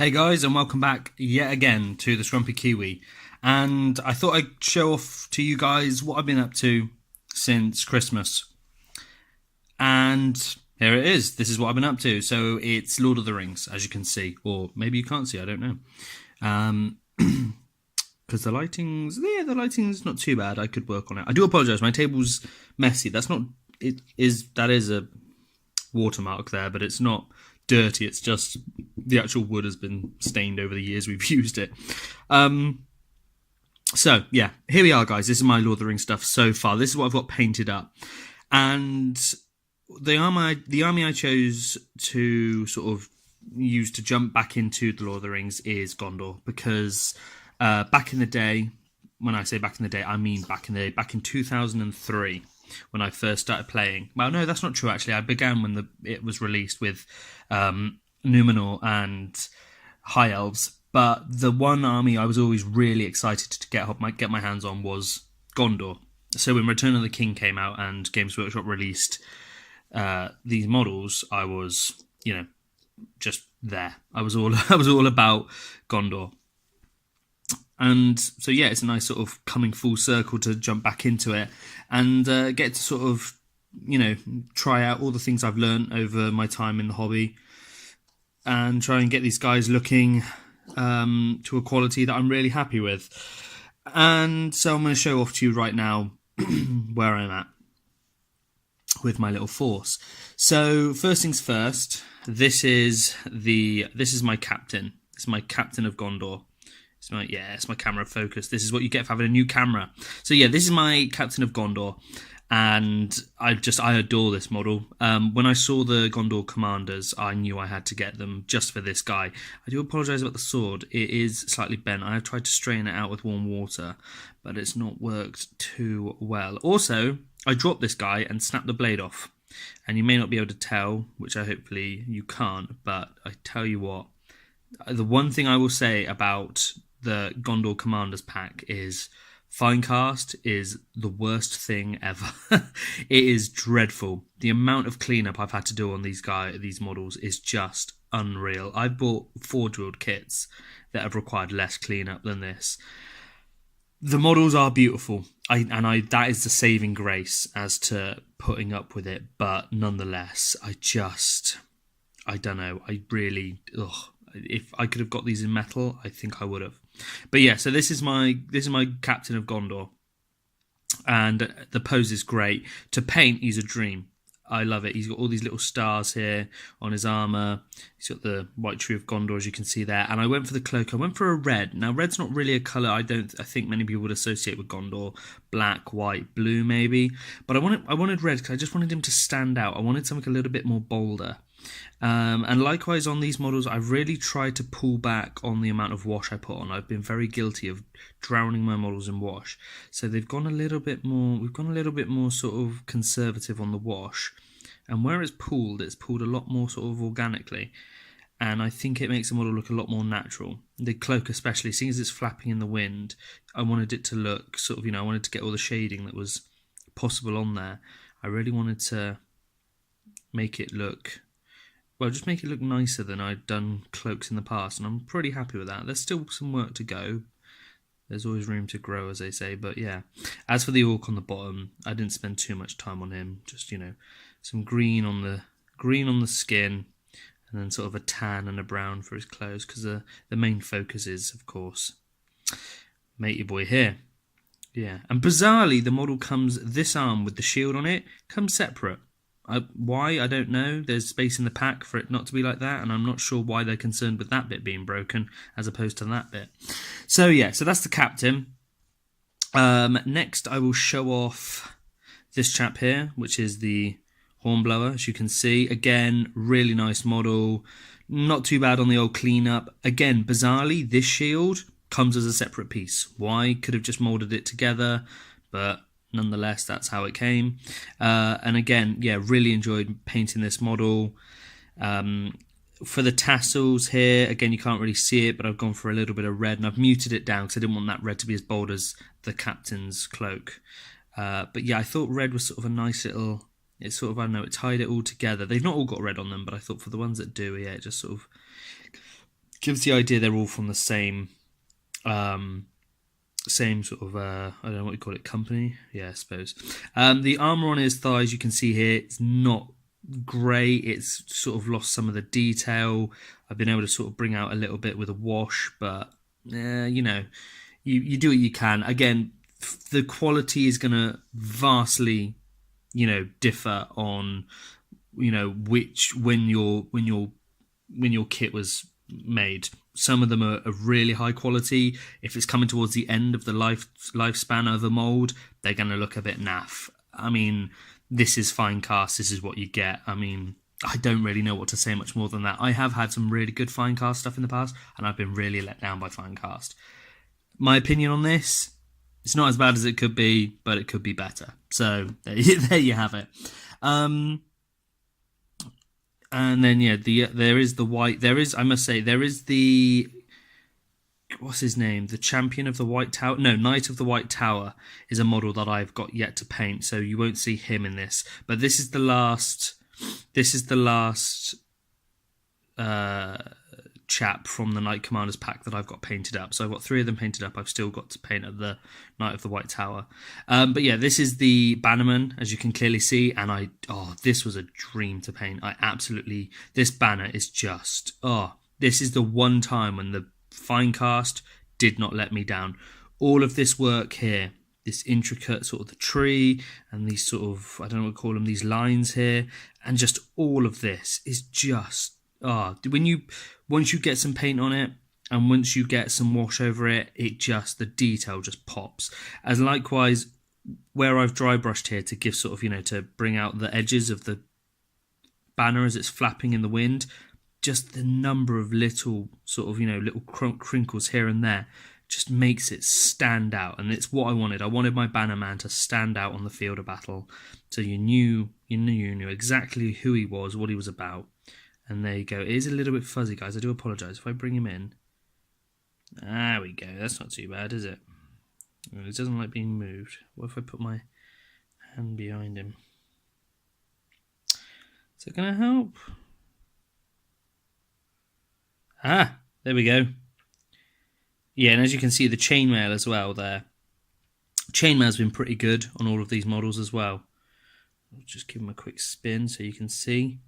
Hey guys, and welcome back yet again to the Scrumpy Kiwi. And I thought I'd show off to you guys what I've been up to since Christmas. And here it is. This is what I've been up to. So it's Lord of the Rings, as you can see, or maybe you can't see. I don't know. Because the lighting's not too bad. I could work on it. I do apologise. My table's messy. That is a watermark there, but it's not dirty. It's just the actual wood has been stained over the years we've used it. So yeah, here we are, guys. This is my Lord of the Rings stuff so far. This is what I've got painted up, and the army I chose to sort of use to jump back into the Lord of the Rings is Gondor, because back in the day, when I say back in the day, I mean back in 2003. When I first started playing. Well, no, that's not true, actually. I began when it was released with Numenor and High Elves. But the one army I was always really excited to get my hands on was Gondor. So when Return of the King came out and Games Workshop released these models, I was, just there. I was all about Gondor. And so, yeah, it's a nice sort of coming full circle to jump back into it and get to sort of, try out all the things I've learned over my time in the hobby and try and get these guys looking to a quality that I'm really happy with. And so I'm going to show off to you right now where I'm at with my little force. So first things first, this is my captain. This is my captain of Gondor. It's my camera focus. This is what you get for having a new camera. So yeah, this is my Captain of Gondor, and I adore this model. When I saw the Gondor commanders, I knew I had to get them just for this guy. I do apologise about the sword. It is slightly bent. I have tried to strain it out with warm water, but it's not worked too well. Also, I dropped this guy and snapped the blade off, and you may not be able to tell, which hopefully you can't, but I tell you what, the one thing I will say about the Gondor Commanders pack is Finecast is the worst thing ever. It is dreadful. The amount of cleanup I've had to do on these models is just unreal. I've bought 4-drilled kits that have required less cleanup than this. The models are beautiful, that is the saving grace as to putting up with it, but nonetheless, I don't know. If I could have got these in metal, I think I would have. But yeah, so this is my Captain of Gondor, and the pose is great. To paint, he's a dream. I love it. He's got all these little stars here on his armour. He's got the white tree of Gondor, as you can see there. And I went for the cloak. I went for a red. Now, red's not really a colour I think many people would associate with Gondor. Black, white, blue, maybe. But I wanted red because I just wanted him to stand out. I wanted something a little bit more bolder. And likewise on these models, I've really tried to pull back on the amount of wash I put on. I've been very guilty of drowning my models in wash. So we've gone a little bit more sort of conservative on the wash. And where it's pooled a lot more sort of organically. And I think it makes the model look a lot more natural. The cloak especially, seeing as it's flapping in the wind, I wanted it to look sort of, I wanted to get all the shading that was possible on there. I really wanted to make it look nicer than I'd done cloaks in the past, and I'm pretty happy with that. There's still some work to go. There's always room to grow, as they say, but yeah. As for the orc on the bottom, I didn't spend too much time on him. Just, some green on the skin, and then sort of a tan and a brown for his clothes, because the main focus is, of course, matey boy here. Yeah, and bizarrely, the model this arm with the shield on it comes separate. Why, I don't know. There's space in the pack for it not to be like that, and I'm not sure why they're concerned with that bit being broken as opposed to that bit. So yeah, so that's the captain. Next, I will show off this chap here, which is the Hornblower, as you can see. Again, really nice model. Not too bad on the old cleanup. Again, bizarrely, this shield comes as a separate piece. Why? Could have just moulded it together, but nonetheless, that's how it came. And again, yeah, really enjoyed painting this model. For the tassels here, again, you can't really see it, but I've gone for a little bit of red, and I've muted it down because I didn't want that red to be as bold as the captain's cloak. But yeah, I thought red was sort of a nice little... It's sort of, I don't know, it tied it all together. They've not all got red on them, but I thought for the ones that do, yeah, it just sort of Gives the idea they're all from the same same sort of I don't know what you call it, company, yeah, I suppose. The armor on his thighs, you can see here, it's not great. It's sort of lost some of the detail. I've been able to sort of bring out a little bit with a wash, but you know, you do what you can. Again, the quality is going to vastly, you know, differ on, you know, when your kit was made. Some of them are really high quality. If it's coming towards the end of the lifespan of a mold, they're going to look a bit naff. I mean, this is fine cast. This is what you get. I mean, I don't really know what to say much more than that. I have had some really good fine cast stuff in the past, and I've been really let down by fine cast. My opinion on this, it's not as bad as it could be, but it could be better. So there you have it. And then there is the white. There is, I must say, there is the, what's his name? The Champion of the White Tower. No, Knight of the White Tower is a model that I've got yet to paint, so you won't see him in this. But this is the last. This is the last chap from the Knight Commanders pack that I've got painted up. So I've got 3 of them painted up. I've still got to paint at the Knight of the White Tower. But yeah, this is the Bannerman, as you can clearly see. And this was a dream to paint. This banner is just, this is the one time when the fine cast did not let me down. All of this work here, this intricate sort of the tree and these sort of, I don't know what to call them, these lines here, and just all of this is just, once you get some paint on it and once you get some wash over it, the detail just pops. As likewise, where I've dry brushed here to give sort of, you know, to bring out the edges of the banner as it's flapping in the wind, just the number of little sort of, you know, little crinkles here and there just makes it stand out. And it's what I wanted. I wanted my Bannerman to stand out on the field of battle, so you knew exactly who he was, what he was about. And there you go. It is a little bit fuzzy, guys. I do apologise. If I bring him in, there we go. That's not too bad, is it? It doesn't like being moved. What if I put my hand behind him? Is it going to help? There we go. Yeah, and as you can see, the chainmail as well there. Chainmail's been pretty good on all of these models as well. I'll just give them a quick spin so you can see.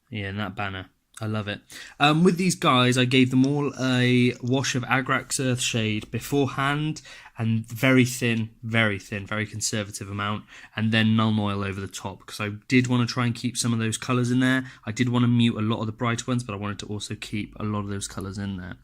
Yeah, and that banner. I love it. With these guys, I gave them all a wash of Agrax Earthshade beforehand, and very thin, very conservative amount, and then Nuln Oil over the top, because I did want to try and keep some of those colours in there. I did want to mute a lot of the brighter ones, but I wanted to also keep a lot of those colours in there.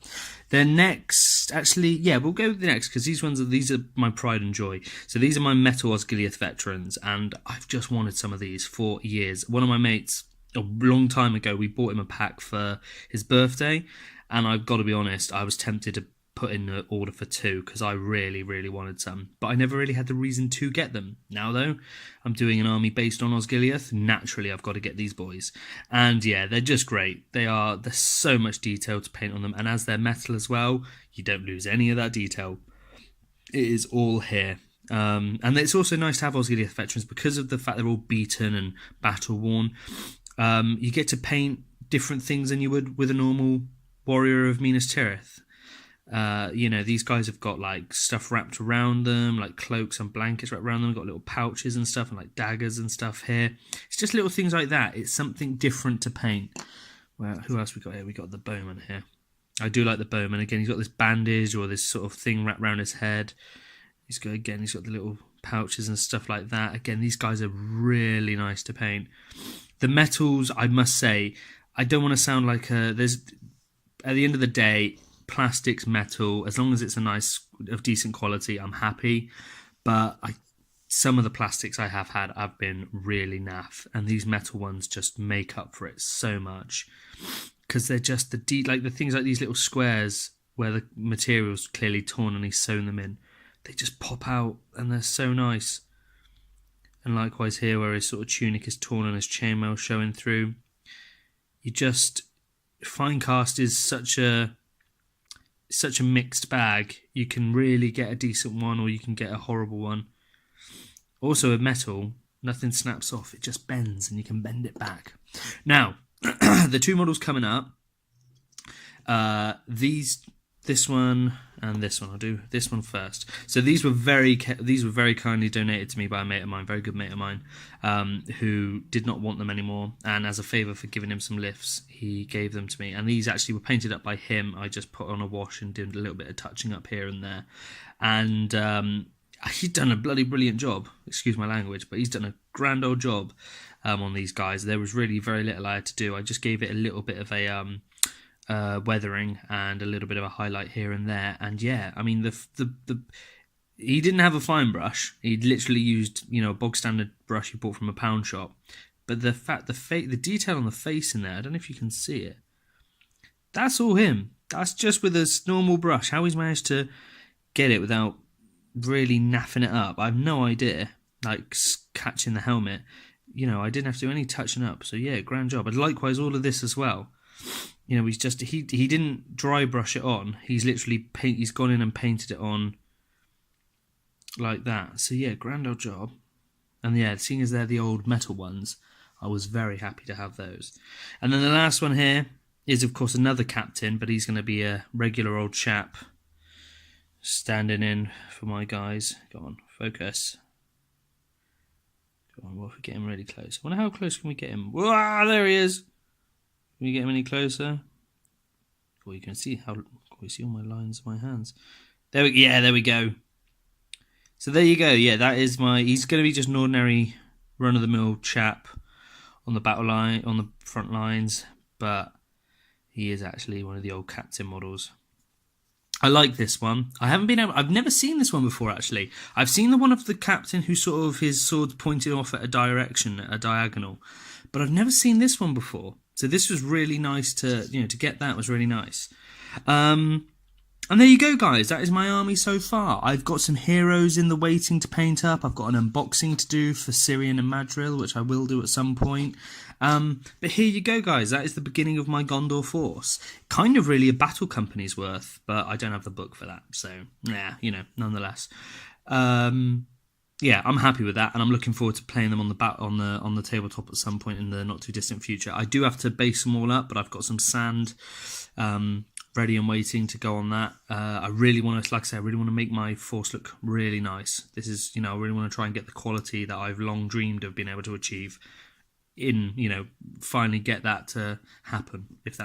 Then next, actually, yeah, we'll go with the next, because these are my pride and joy. So these are my Metal Osgiliath veterans, and I've just wanted some of these for years. One of my mates, a long time ago, we bought him a pack for his birthday, and I've got to be honest, I was tempted to put in an order for 2 because I really wanted some, but I never really had the reason to get them. Now though, I'm doing an army based on Osgiliath. Naturally, I've got to get these boys, and yeah, they're just great. There's so much detail to paint on them, and as they're metal as well, you don't lose any of that detail. It is all here. And it's also nice to have Osgiliath veterans because of the fact they're all beaten and battle worn. You get to paint different things than you would with a normal warrior of Minas Tirith. These guys have got like stuff wrapped around them, like cloaks and blankets wrapped around them. Got little pouches and stuff, and like daggers and stuff here. It's just little things like that. It's something different to paint. Well, who else we got here? We got the bowman here. I do like the bowman. Again, he's got this bandage or this sort of thing wrapped around his head. He's got the little pouches and stuff like that. Again, these guys are really nice to paint. The metals, I must say, I don't want to sound like there's, at the end of the day, plastics, metal, as long as it's of decent quality, I'm happy. But some of the plastics I have had have been really naff, and these metal ones just make up for it so much, because they're just the things like these little squares where the material's clearly torn and he's sewn them in. They just pop out and they're so nice. And likewise here, where his sort of tunic is torn and his chainmail showing through. Fine cast is such a mixed bag. You can really get a decent one, or you can get a horrible one. Also, with metal, nothing snaps off. It just bends, and you can bend it back. Now, the 2 models coming up. This one and this one. I'll do this one first. So these were very kindly donated to me by a mate of mine, very good mate of mine, who did not want them anymore. And as a favour for giving him some lifts, he gave them to me. And these actually were painted up by him. I just put on a wash and did a little bit of touching up here and there. And he'd done a bloody brilliant job. Excuse my language, but he's done a grand old job on these guys. There was really very little I had to do. I just gave it a little bit of a weathering and a little bit of a highlight here and there, and yeah, I mean he didn't have a fine brush. He literally used a bog standard brush he bought from a pound shop, but the detail on the face in there, I don't know if you can see it, that's all him. That's just with a normal brush. How he's managed to get it without really naffing it up, I have no idea. Like catching the helmet, I didn't have to do any touching up, so yeah, grand job. And likewise all of this as well. He's just he didn't dry brush it on. He's literally he's gone in and painted it on like that. So yeah, grand old job. And yeah, seeing as they're the old metal ones, I was very happy to have those. And then the last one here is of course another captain, but he's going to be a regular old chap standing in for my guys. Go on, focus. Go on, what if we get him really close? I wonder how close can we get him? Whoa, there he is. Can we get him any closer? Well, you can see can we see all my lines of my hands? There we go. So there you go. Yeah, that is he's going to be just an ordinary run-of-the-mill chap on the battle line, on the front lines, but he is actually one of the old captain models. I like this one. I've never seen this one before, actually. I've seen the one of the captain who sort of his sword's pointed off at a direction, at a diagonal, but I've never seen this one before. So this was really nice to get. That was really nice. And there you go, guys. That is my army so far. I've got some heroes in the waiting to paint up. I've got an unboxing to do for Syrian and Madril, which I will do at some point. But here you go, guys. That is the beginning of my Gondor force. Kind of really a battle company's worth, but I don't have the book for that. So, yeah, nonetheless. Yeah, I'm happy with that, and I'm looking forward to playing them on the tabletop at some point in the not too distant future. I do have to base them all up, but I've got some sand ready and waiting to go on that. I really want to, like I say, I really want to make my force look really nice. This is, I really want to try and get the quality that I've long dreamed of being able to achieve. Finally get that to happen, if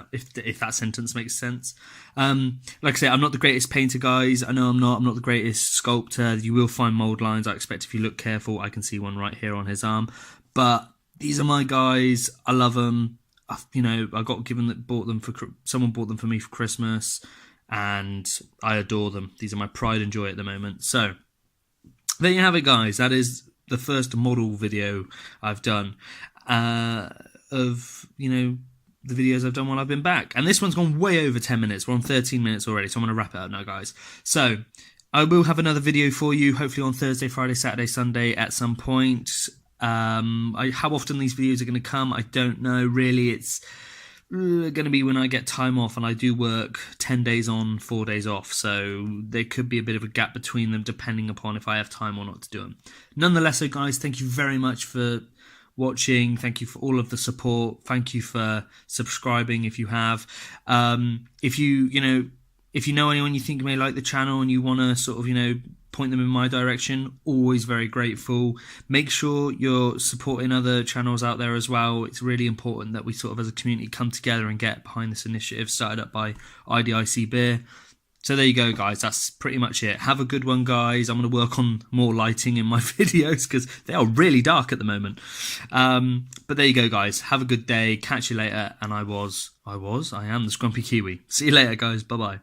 that sentence makes sense. Like I say, I'm not the greatest painter, guys. I know I'm not the greatest sculptor. You will find mold lines, I expect, if you look careful. I can see one right here on his arm, but these are my guys. I love them. I got someone bought them for me for Christmas, and I adore them. These are my pride and joy at the moment. So there you have it, guys. That is the first model video I've done of the videos I've done while I've been back, and this one's gone way over 10 minutes. We're on 13 minutes already, so I'm going to wrap it up now, guys. So I will have another video for you, hopefully on Thursday, Friday, Saturday, Sunday at some point. How often these videos are going to come, I don't know really. It's going to be when I get time off, and I do work 10 days on, 4 days off, so there could be a bit of a gap between them depending upon if I have time or not to do them. Nonetheless, so guys, thank you very much for watching. Thank you for all of the support. Thank you for subscribing if you have. If you know anyone you think may like the channel and you want to sort of point them in my direction, always very grateful. Make sure you're supporting other channels out there as well. It's really important that we sort of as a community come together and get behind this initiative started up by IDIC Beer. So there you go, guys. That's pretty much it. Have a good one, guys. I'm going to work on more lighting in my videos because they are really dark at the moment. But there you go, guys. Have a good day. Catch you later. And I am the Scrumpy Kiwi. See you later, guys. Bye-bye.